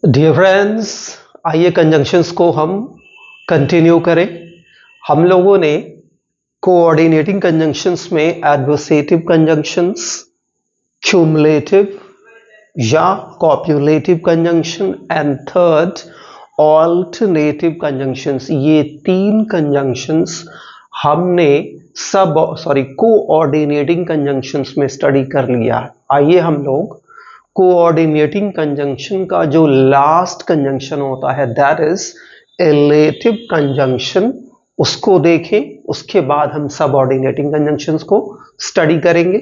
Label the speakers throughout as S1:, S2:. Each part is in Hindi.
S1: डियर फ्रेंड्स, आइए कंजंक्शंस को हम कंटिन्यू करें। हम लोगों ने कोऑर्डिनेटिंग कंजंक्शंस में एडवर्सेटिव कंजंक्शंस, क्यूमुलेटिव या copulative conjunction and third alternative conjunctions, ये तीन कंजंक्शंस हमने कोऑर्डिनेटिंग कंजंक्शंस में स्टडी कर लिया। आइए हम लोग कोऑर्डिनेटिंग कंजंक्शन का जो लास्ट कंजंक्शन होता है दैट इज एलेटिव कंजंक्शन, उसको देखें। उसके बाद हम सबऑर्डिनेटिंग कंजंक्शंस को स्टडी करेंगे।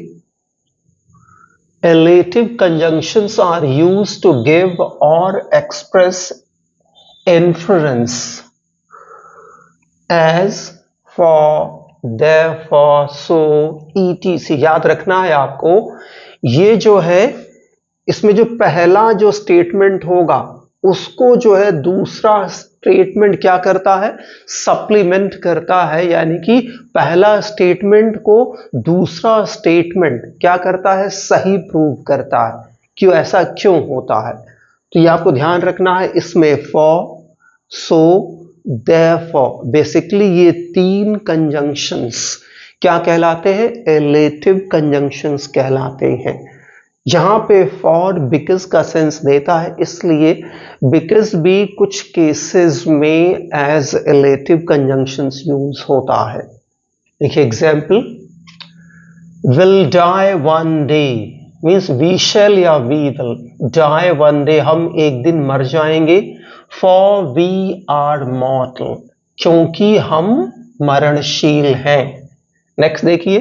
S1: Illative conjunctions are used to give और express inference as, for, therefore, so, ETC. याद रखना है आपको, ये जो है इसमें जो पहला जो स्टेटमेंट होगा उसको जो है दूसरा स्टेटमेंट क्या करता है, सप्लीमेंट करता है। यानी कि पहला स्टेटमेंट को दूसरा स्टेटमेंट क्या करता है, सही प्रूव करता है। क्यों, ऐसा क्यों होता है, तो ये आपको ध्यान रखना है। इसमें फॉर, सो, देयरफॉर, बेसिकली ये तीन कंजंक्शंस क्या कहलाते हैं, एलेटिव कंजंक्शंस कहलाते हैं। जहां पे फॉर बिकॉज का सेंस देता है, इसलिए बिकॉज भी कुछ केसेस में एज एलेटिव कंजंक्शंस यूज होता है। देखिए example, will die one day means we shall या we will die one day, हम एक दिन मर जाएंगे। फॉर वी आर मॉर्टल, क्योंकि हम मरणशील हैं। नेक्स्ट देखिए,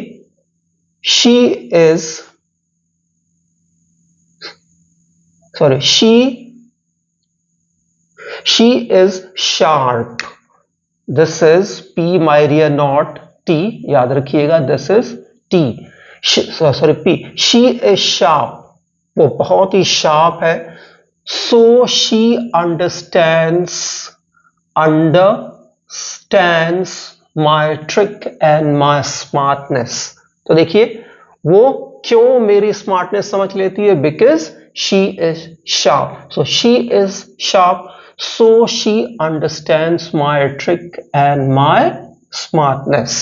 S1: she is she is sharp, this is P my dear not T, याद रखिएगा this is T, P, she is sharp, वो बहुत ही शार्प है। so she understands my trick and my smartness, तो देखिए वो क्यों मेरी स्मार्टनेस समझ लेती है, because she is sharp, so she is sharp, so she understands my trick and my smartness.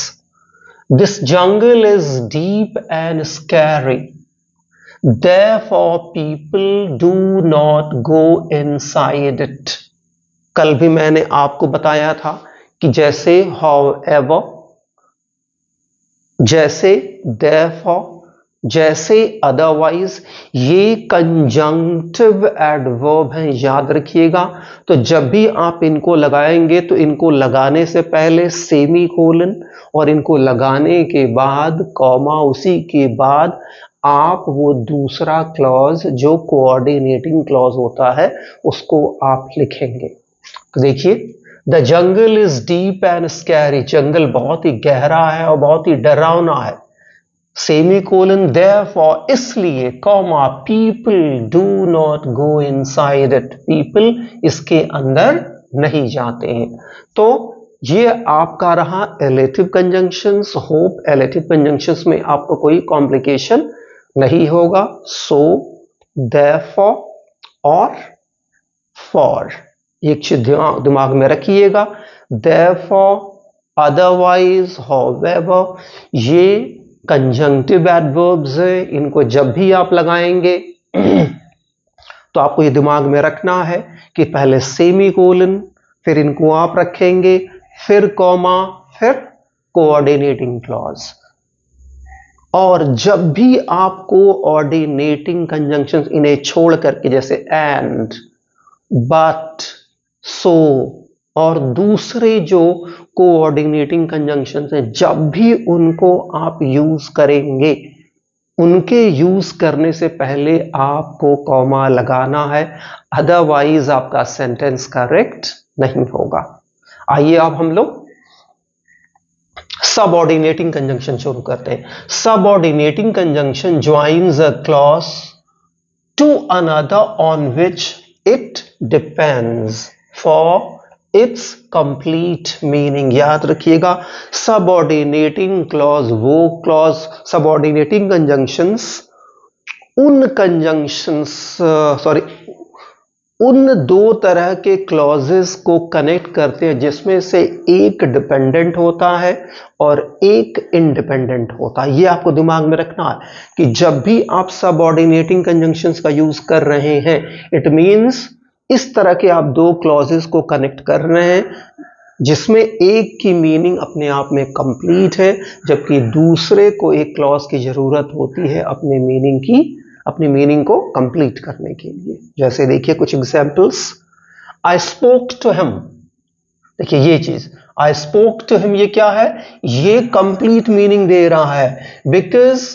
S1: This jungle is deep and scary, therefore people do not go inside it. कल भी मैंने आपको बताया था कि जैसे however, जैसे therefore, जैसे अदरवाइज, ये कंजंक्टिव एडवर्ब हैं, याद रखिएगा। तो जब भी आप इनको लगाएंगे तो इनको लगाने से पहले सेमी कोलन और इनको लगाने के बाद कॉमा, उसी के बाद आप वो दूसरा क्लॉज जो कोऑर्डिनेटिंग क्लॉज होता है उसको आप लिखेंगे। तो देखिए, the jungle is deep and scary, जंगल बहुत ही गहरा है और बहुत ही डरावना है। सेमीकोलन, देयरफॉर, इसलिए, comma, people do not go inside it, people इसके अंदर नहीं जाते हैं। तो ये आपका रहा illative conjunctions. Hope illative conjunctions में आपको कोई कॉम्प्लिकेशन नहीं होगा। सो, देयरफॉर और फॉर, एक चीज दिमाग में रखिएगा, देयरफॉर, अदरवाइज, हाउएवर, ये कंजंक्टिव एडवर्ब्स है। इनको जब भी आप लगाएंगे तो आपको ये दिमाग में रखना है कि पहले सेमीकोलन, फिर इनको आप रखेंगे, फिर कॉमा, फिर कोऑर्डिनेटिंग क्लॉज। और जब भी आप कोऑर्डिनेटिंग कंजंक्शंस इन्हें छोड़ करके, जैसे एंड, बट, सो और दूसरे जो कोऑर्डिनेटिंग कंजंक्शंस हैं, जब भी उनको आप यूज करेंगे, उनके यूज करने से पहले आपको कॉमा लगाना है, अदरवाइज आपका सेंटेंस करेक्ट नहीं होगा। आइए अब हम लोग सबऑर्डिनेटिंग कंजंक्शन शुरू करते हैं। Subordinating conjunction joins a clause to another on which it depends for its complete meaning. याद रखिएगा, सबऑर्डिनेटिंग क्लॉज वो क्लॉज, सबऑर्डिनेटिंग कंजंक्शंस उन कंजंक्शंस उन दो तरह के क्लॉजेस को कनेक्ट करते हैं जिसमें से एक डिपेंडेंट होता है और एक इंडिपेंडेंट होता है। ये आपको दिमाग में रखना है कि जब भी आप सबऑर्डिनेटिंग कंजंक्शंस का यूज कर रहे हैं, इट मींस इस तरह के आप दो क्लॉजेस को कनेक्ट कर रहे हैं जिसमें एक की मीनिंग अपने आप में कंप्लीट है, जबकि दूसरे को एक क्लॉज की जरूरत होती है अपनी मीनिंग को कंप्लीट करने के लिए। जैसे देखिए कुछ examples, I spoke to him. देखिए ये चीज आई स्पोक टू हिम, ये क्या है? ये कंप्लीट मीनिंग दे रहा है, because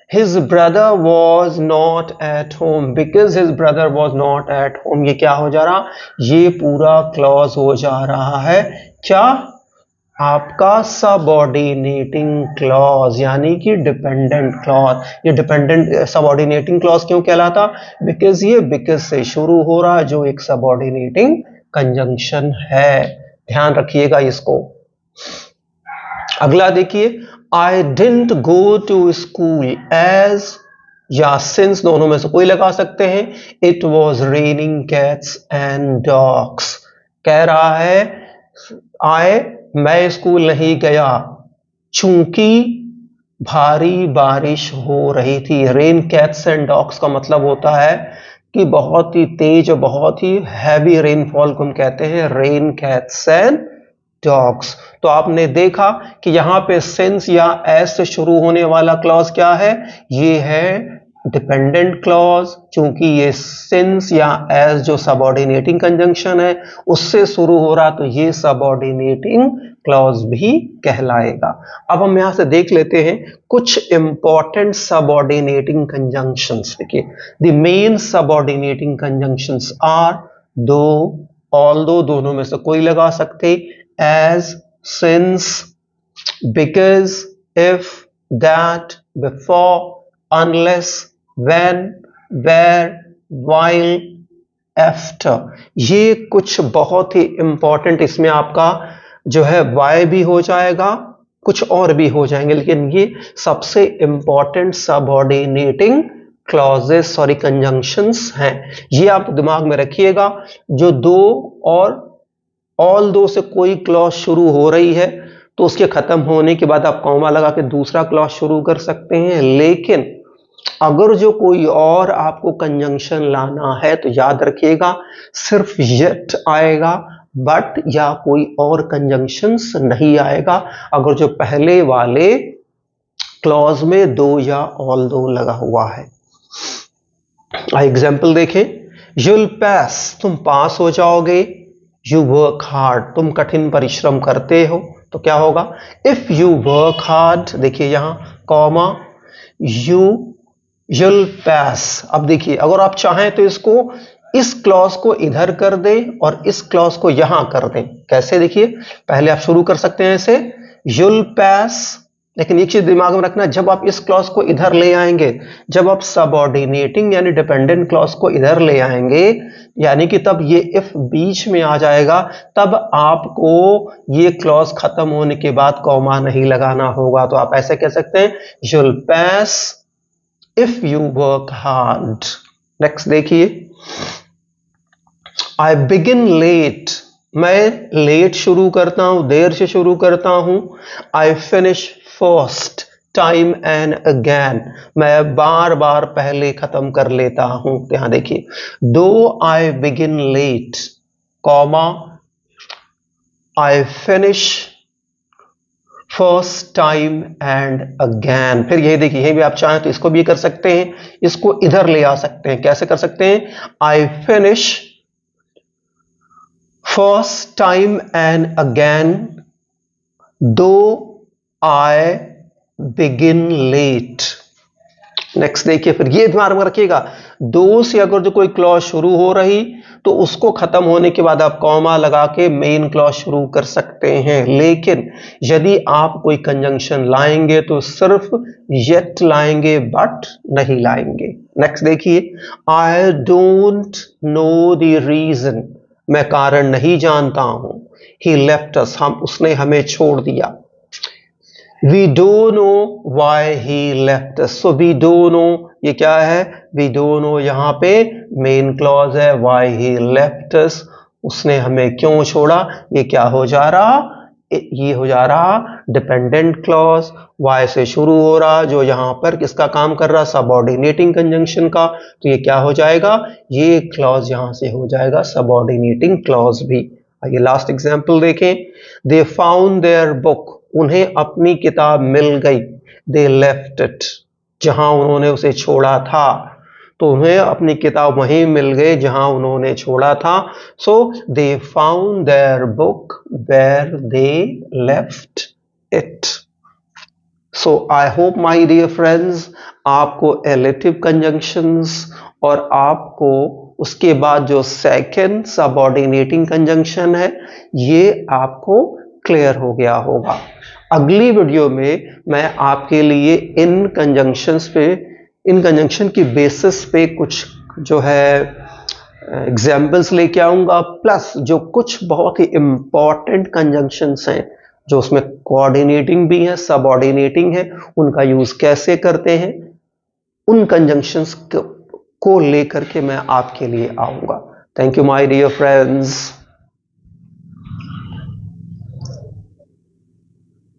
S1: his brother was not at home. Because his brother was not at home, ये क्या हो जा रहा? ये पूरा क्लॉज हो जा रहा है क्या? आपका सबऑर्डिनेटिंग क्लॉज, यानी कि डिपेंडेंट क्लॉज। ये डिपेंडेंट सबऑर्डिनेटिंग क्लॉज क्यों कहलाता? बिकॉज ये बिकॉज से शुरू हो रहा है, जो एक सबऑर्डिनेटिंग कंजंक्शन है। ध्यान रखिएगा इसको। अगला देखिए, I didn't go to school as या सिंस, दोनों में से कोई लगा सकते हैं। It was raining cats and dogs. कह रहा है मैं स्कूल नहीं गया चूंकि भारी बारिश हो रही थी। रेन कैट्स एंड डॉग्स का मतलब होता है कि बहुत ही तेज और बहुत ही हैवी रेनफॉल को हम कहते हैं रेन कैट्स एंड डॉग्स। तो आपने देखा कि यहां पे सिंस या एस से शुरू होने वाला क्लॉज क्या है? ये है डिपेंडेंट क्लॉज। चूंकि ये सिंस या एस जो सबऑर्डिनेटिंग कंजंक्शन है उससे शुरू हो रहा, तो ये सबऑर्डिनेटिंग क्लॉज भी कहलाएगा। अब हम यहां से देख लेते हैं कुछ इंपॉर्टेंट सबऑर्डिनेटिंग कंजंक्शंस। देखिए, the main subordinating conjunctions are though, although, दोनों में से कोई लगा सकते, as, since, because, if, that, before, unless, when, where, while, after। ये कुछ बहुत ही इंपॉर्टेंट, इसमें आपका जो है why भी हो जाएगा, कुछ और भी हो जाएंगे, लेकिन ये सबसे important subordinating clauses sorry conjunctions हैं। ये आप दिमाग में रखिएगा। जो दो और ऑल दो से कोई क्लॉज शुरू हो रही है तो उसके खत्म होने के बाद आप कॉमा लगा के दूसरा क्लॉज शुरू कर सकते हैं, लेकिन अगर जो कोई और आपको कंजंक्शन लाना है तो याद रखिएगा सिर्फ येट आएगा, बट या कोई और कंजंक्शंस नहीं आएगा अगर जो पहले वाले क्लॉज में दो या ऑल दो लगा हुआ है। एग्जाम्पल देखें, यूल पास, तुम पास हो जाओगे। यू वर्क हार्ड, तुम कठिन परिश्रम करते हो, तो क्या होगा? इफ यू वर्क हार्ड, देखिए यहां कॉमा, यूल पास। अब देखिए, अगर आप चाहें तो इसको इस क्लॉज को इधर कर दें और इस क्लॉज को यहां कर दें। कैसे? देखिए, पहले आप शुरू कर सकते हैं ऐसे, यूल पास, लेकिन एक चीज दिमाग में रखना, जब आप इस क्लॉज को इधर ले आएंगे, जब आप सबऑर्डिनेटिंग यानी डिपेंडेंट क्लॉज को इधर ले आएंगे, यानी कि तब ये इफ बीच में आ जाएगा, तब आपको ये क्लॉज खत्म होने के बाद कॉमा नहीं लगाना होगा। तो आप ऐसे कह सकते हैं, you'll pass if you work hard। Next देखिए, I begin late, मैं लेट शुरू करता हूं, देर से शुरू करता हूं। I finish first time and again, मैं बार बार पहले खत्म कर लेता हूं। यहां देखिए, though I begin late, comma, I finish first time and again। फिर यही देखिए, यही भी आप चाहें तो इसको भी कर सकते हैं, इसको इधर ले आ सकते हैं। कैसे कर सकते हैं? I finish first time and again though I begin late। Next देखिए, फिर ये ध्यान में रखिएगा, दो से अगर जो कोई क्लॉज शुरू हो रही तो उसको खत्म होने के बाद आप कॉमा लगा के मेन क्लॉज शुरू कर सकते हैं, लेकिन यदि आप कोई कंजंक्शन लाएंगे तो सिर्फ येट लाएंगे, बट नहीं लाएंगे। नेक्स्ट देखिए, I don't know the reason, मैं कारण नहीं जानता हूं। ही लेफ्ट अस, उसने हमें छोड़ दिया। We don't know why he left us। So we don't know, ये क्या है? We don't know, यहां पे मेन क्लॉज है, why he left us, उसने हमें क्यों छोड़ा, ये क्या हो जा रहा, ये हो जा रहा डिपेंडेंट क्लॉज, वाई से शुरू हो रहा, जो यहां पर किसका काम कर रहा, सबऑर्डिनेटिंग कंजंक्शन का, तो ये क्या हो जाएगा, ये क्लॉज यहां से हो जाएगा सबऑर्डिनेटिंग क्लॉज भी। आइए लास्ट एग्जांपल देखें। दे फाउंड देयर बुक, उन्हें अपनी किताब मिल गई, दे लेफ्ट इट, जहां उन्होंने उसे छोड़ा था, तो उन्हें अपनी किताब वहीं मिल गई जहां उन्होंने छोड़ा था। So they found their book where they left it. So I hope my dear friends, आपको एलिटिव कंजंक्शंस और आपको उसके बाद जो सेकंड सबऑर्डिनेटिंग कंजंक्शन है, ये आपको क्लियर हो गया होगा। अगली वीडियो में मैं आपके लिए इन कंजंक्शन की बेसिस पे कुछ जो है एग्जाम्पल्स लेके आऊंगा, प्लस जो कुछ बहुत ही इंपॉर्टेंट कंजंक्शंस हैं जो उसमें कोऑर्डिनेटिंग भी है, सबऑर्डिनेटिंग है, उनका यूज कैसे करते हैं, उन कंजंक्शंस को लेकर के मैं आपके लिए आऊंगा। Thank you my dear friends.